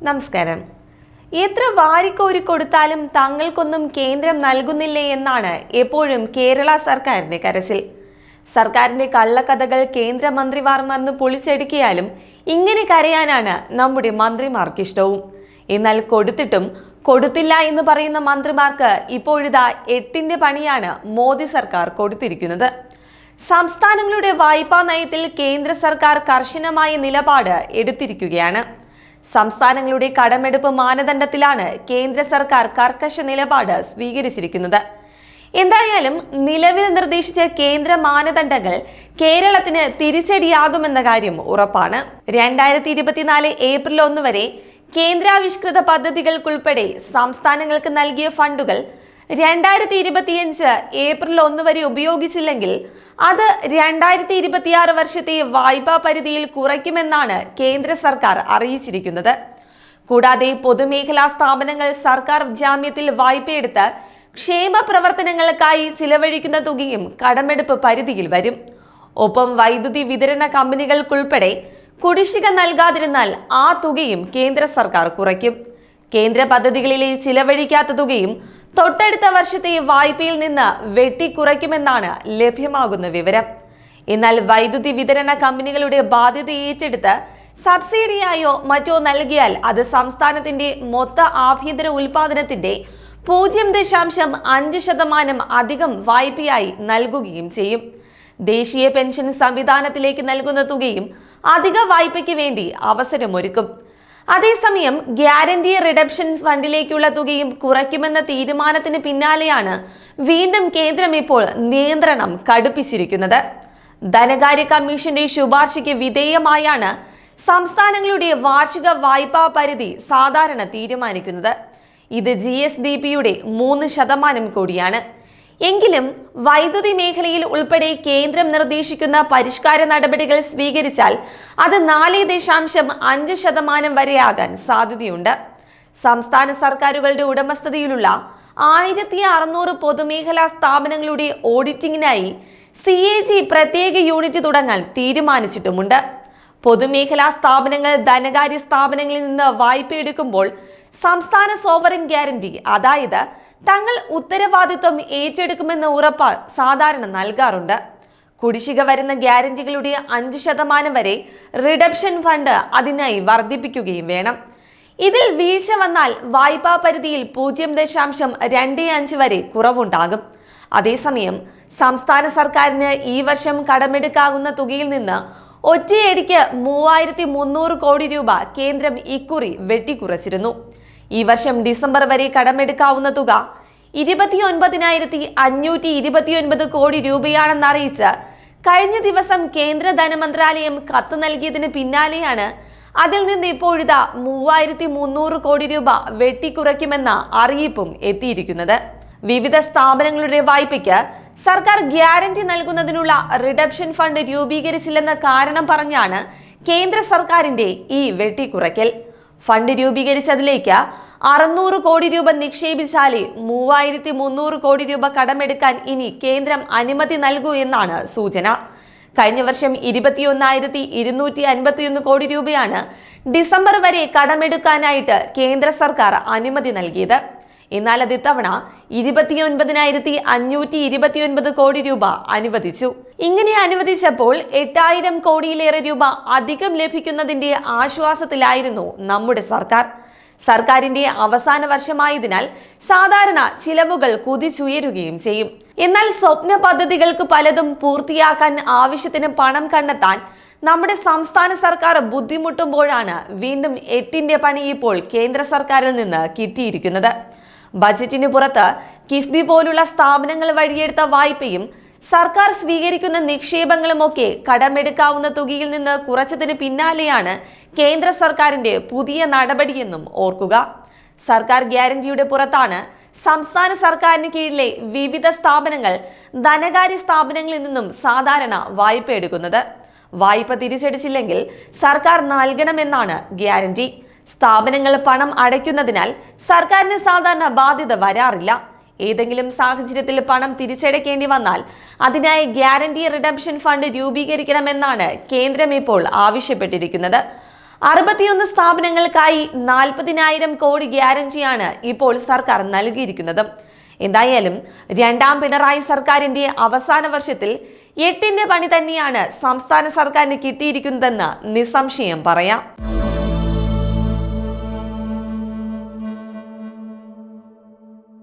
നമസ്കാരം. എത്ര വാരിക്കോരി കൊടുത്താലും തങ്ങൾക്കൊന്നും കേന്ദ്രം നൽകുന്നില്ലേ എന്നാണ് എപ്പോഴും കേരള സർക്കാരിന്റെ കരച്ചിൽ. സർക്കാരിന്റെ കള്ളക്കഥകൾ കേന്ദ്രമന്ത്രിമാർ വന്ന് പൊളിച്ചെടുക്കിയാലും ഇങ്ങനെ കരയാനാണ് നമ്മുടെ മന്ത്രിമാർക്കിഷ്ടവും. എന്നാൽ കൊടുത്തിട്ടും കൊടുത്തില്ല എന്ന് പറയുന്ന മന്ത്രിമാർക്ക് ഇപ്പോഴിതാ 8ന്റെ പണിയാണ് മോദി സർക്കാർ കൊടുത്തിരിക്കുന്നത്. സംസ്ഥാനങ്ങളുടെ വായ്പാ നയത്തിൽ കേന്ദ്ര സർക്കാർ കർശനമായ നിലപാട് എടുത്തിരിക്കുകയാണ്. സംസ്ഥാനങ്ങളുടെ കടമെടുപ്പ് മാനദണ്ഡത്തിലാണ് കേന്ദ്ര സർക്കാർ കർക്കശ നിലപാട് സ്വീകരിച്ചിരിക്കുന്നത്. എന്തായാലും നിലവിൽ നിർദ്ദേശിച്ച കേന്ദ്ര മാനദണ്ഡങ്ങൾ കേരളത്തിന് തിരിച്ചടിയാകുമെന്ന കാര്യം ഉറപ്പാണ്. 2024 ഏപ്രിൽ 1 വരെ കേന്ദ്രാവിഷ്കൃത പദ്ധതികൾക്കുൾപ്പെടെ സംസ്ഥാനങ്ങൾക്ക് നൽകിയ ഫണ്ടുകൾ 2025 ഏപ്രിൽ 1 വരെ ഉപയോഗിച്ചില്ലെങ്കിൽ അത് 2026 വർഷത്തെ വായ്പാ പരിധിയിൽ കുറയ്ക്കുമെന്നാണ് കേന്ദ്ര സർക്കാർ അറിയിച്ചിരിക്കുന്നത്. കൂടാതെ പൊതുമേഖലാ സ്ഥാപനങ്ങൾ സർക്കാർ ജാമ്യത്തിൽ വായ്പയെടുത്ത് ക്ഷേമ പ്രവർത്തനങ്ങൾക്കായി ചിലവഴിക്കുന്ന തുകയും കടമെടുപ്പ് പരിധിയിൽ വരും. ഒപ്പം വൈദ്യുതി വിതരണ കമ്പനികൾക്കുൾപ്പെടെ കുടിശ്ശിക നൽകാതിരുന്നാൽ ആ തുകയും കേന്ദ്ര സർക്കാർ കുറയ്ക്കും. കേന്ദ്ര പദ്ധതികളിലെ ചിലവഴിക്കാത്ത തുകയും തൊട്ടടുത്ത വർഷത്തെ വായ്പയിൽ നിന്ന് വെട്ടിക്കുറയ്ക്കുമെന്നാണ് ലഭ്യമാകുന്ന വിവരം. എന്നാൽ വൈദ്യുതി വിതരണ കമ്പനികളുടെ ബാധ്യത ഏറ്റെടുത്ത് സബ്സിഡിയായോ മറ്റോ നൽകിയാൽ അത് സംസ്ഥാനത്തിന്റെ മൊത്ത ആഭ്യന്തര ഉൽപാദനത്തിന്റെ 0.5% അധികം വായ്പയായി നൽകുകയും ചെയ്യും. ദേശീയ പെൻഷൻ സംവിധാനത്തിലേക്ക് നൽകുന്ന തുകയും അധിക വായ്പയ്ക്ക് വേണ്ടി അവസരമൊരുക്കും. അതേസമയം ഗ്യാരണ്ടി റിഡപ്ഷൻ ഫണ്ടിലേക്കുള്ള തുകയും കുറയ്ക്കുമെന്ന തീരുമാനത്തിന് പിന്നാലെയാണ് വീണ്ടും കേന്ദ്രം ഇപ്പോൾ നിയന്ത്രണം കടുപ്പിച്ചിരിക്കുന്നത്. ധനകാര്യ കമ്മീഷന്റെ ശുപാർശയ്ക്ക് വിധേയമായാണ് സംസ്ഥാനങ്ങളുടെ വാർഷിക വായ്പാ പരിധി സാധാരണ തീരുമാനിക്കുന്നത്. ഇത് GSDPയുടെ 3% കൂടിയാണ്. എങ്കിലും വൈദ്യുതി മേഖലയിൽ ഉൾപ്പെടെ കേന്ദ്രം നിർദ്ദേശിക്കുന്ന പരിഷ്കാര നടപടികൾ സ്വീകരിച്ചാൽ അത് 4.5% വരെയാകാൻ സാധ്യതയുണ്ട്. സംസ്ഥാന സർക്കാരുകളുടെ ഉടമസ്ഥതയിലുള്ള 1600 പൊതുമേഖലാ സ്ഥാപനങ്ങളുടെ ഓഡിറ്റിംഗിനായി CAG പ്രത്യേക യൂണിറ്റ് തുടങ്ങാൻ തീരുമാനിച്ചിട്ടുമുണ്ട്. പൊതുമേഖലാ സ്ഥാപനങ്ങൾ ധനകാര്യ സ്ഥാപനങ്ങളിൽ നിന്ന് വായ്പയെടുക്കുമ്പോൾ സംസ്ഥാന സോവറിൻ ഗ്യാരണ്ടി, അതായത് തങ്ങൾ ഉത്തരവാദിത്വം ഏറ്റെടുക്കുമെന്ന ഉറപ്പ് സാധാരണ നൽകാറുണ്ട്. കുടിശ്ശിക വരുന്ന ഗ്യാരണ്ടികളുടെ 5% വരെ റിഡപ്ഷൻ ഫണ്ട് അതിനായി വർദ്ധിപ്പിക്കുകയും വേണം. ഇതിൽ വീഴ്ച വന്നാൽ വായ്പാ പരിധിയിൽ 0.25 വരെ കുറവുണ്ടാകും. അതേസമയം സംസ്ഥാന സർക്കാരിന് ഈ വർഷം കടമെടുക്കാവുന്ന തുകയിൽ നിന്ന് ഒറ്റയടിക്ക് 3300 കോടി രൂപ കേന്ദ്രം ഇക്കുറി വെട്ടിക്കുറച്ചിരുന്നു. ഈ വർഷം ഡിസംബർ വരെ കടമെടുക്കാവുന്ന തുക 29,529 കോടി രൂപയാണെന്ന് അറിയിച്ച് കഴിഞ്ഞ ദിവസം കേന്ദ്ര ധനമന്ത്രാലയം കത്ത് നൽകിയതിന് പിന്നാലെയാണ് അതിൽ നിന്ന് ഇപ്പോഴിതാ 3300 കോടി രൂപ വെട്ടിക്കുറയ്ക്കുമെന്ന അറിയിപ്പും എത്തിയിരിക്കുന്നത്. വിവിധ സ്ഥാപനങ്ങളുടെ വായ്പയ്ക്ക് സർക്കാർ ഗ്യാരണ്ടി നൽകുന്നതിനുള്ള റിഡപ്ഷൻ ഫണ്ട് രൂപീകരിച്ചില്ലെന്ന കാരണം പറഞ്ഞാണ് കേന്ദ്ര സർക്കാരിന്റെ ഈ വെട്ടിക്കുറയ്ക്കൽ. ഫണ്ട് രൂപീകരിച്ചതിലേക്ക് 600 കോടി രൂപ നിക്ഷേപിച്ചാലേ 3300 കോടി രൂപ കടമെടുക്കാൻ ഇനി കേന്ദ്രം അനുമതി നൽകൂ എന്നാണ് സൂചന. കഴിഞ്ഞ വർഷം 21,251 കോടി രൂപയാണ് ഡിസംബർ വരെ കടമെടുക്കാനായിട്ട് കേന്ദ്ര സർക്കാർ അനുമതി നൽകിയത്. എന്നാൽ അത് ഇത്തവണ 29,529 കോടി രൂപ അനുവദിച്ചു. ഇങ്ങനെ അനുവദിച്ചപ്പോൾ 8000 കോടിയിലേറെ രൂപ അധികം ലഭിക്കുന്നതിന്റെ ആശ്വാസത്തിലായിരുന്നു നമ്മുടെ സർക്കാർ. സർക്കാരിന്റെ അവസാന വർഷമായതിനാൽ സാധാരണ ചിലവുകൾ കുതിച്ചുയരുകയും ചെയ്യും. എന്നാൽ സ്വപ്ന പദ്ധതികൾക്ക് പലതും പൂർത്തിയാക്കാൻ ആവശ്യത്തിന് പണം കണ്ടെത്താൻ നമ്മുടെ സംസ്ഥാന സർക്കാർ ബുദ്ധിമുട്ടുമ്പോഴാണ് വീണ്ടും 8ന്റെ പണി ഇപ്പോൾ കേന്ദ്ര സർക്കാരിൽ നിന്ന് കിട്ടിയിരിക്കുന്നത്. ബജറ്റിന് പുറത്ത് കിഫ്ബി പോലുള്ള സ്ഥാപനങ്ങൾ വഴിയെടുത്ത വായ്പയും സർക്കാർ സ്വീകരിക്കുന്ന നിക്ഷേപങ്ങളുമൊക്കെ കടമെടുക്കാവുന്ന തുകയിൽ നിന്ന് കുറച്ചതിന് പിന്നാലെയാണ് കേന്ദ്ര സർക്കാരിന്റെ പുതിയ നടപടിയെന്നും ഓർക്കുക. സർക്കാർ ഗ്യാരണ്ടിയുടെ പുറത്താണ് സംസ്ഥാന സർക്കാരിന് കീഴിലെ വിവിധ സ്ഥാപനങ്ങൾ ധനകാര്യ സ്ഥാപനങ്ങളിൽ നിന്നും സാധാരണ വായ്പ എടുക്കുന്നത്. വായ്പ തിരിച്ചടിച്ചില്ലെങ്കിൽ സർക്കാർ നൽകണമെന്നാണ് ഗ്യാരണ്ടി. സ്ഥാപനങ്ങൾ പണം അടയ്ക്കുന്നതിനാൽ സർക്കാരിന് സാധാരണ ബാധ്യത വരാറില്ല. ഏതെങ്കിലും സാഹചര്യത്തിൽ പണം തിരിച്ചടയ്ക്കേണ്ടി വന്നാൽ അതിനായി ഗ്യാരണ്ടി റിഡംഷൻ ഫണ്ട് രൂപീകരിക്കണമെന്നാണ് കേന്ദ്രം ഇപ്പോൾ ആവശ്യപ്പെട്ടിരിക്കുന്നത്. 61 സ്ഥാപനങ്ങൾക്കായി 40,000 കോടി ഗ്യാരണ്ടിയാണ് ഇപ്പോൾ സർക്കാർ നൽകിയിരിക്കുന്നത്. എന്തായാലും രണ്ടാം പിണറായി സർക്കാരിന്റെ അവസാന വർഷത്തിൽ 8ന്റെ പണി തന്നെയാണ് സംസ്ഥാന സർക്കാരിന് കിട്ടിയിരിക്കുന്നതെന്ന് നിസ്സംശയം പറയാം.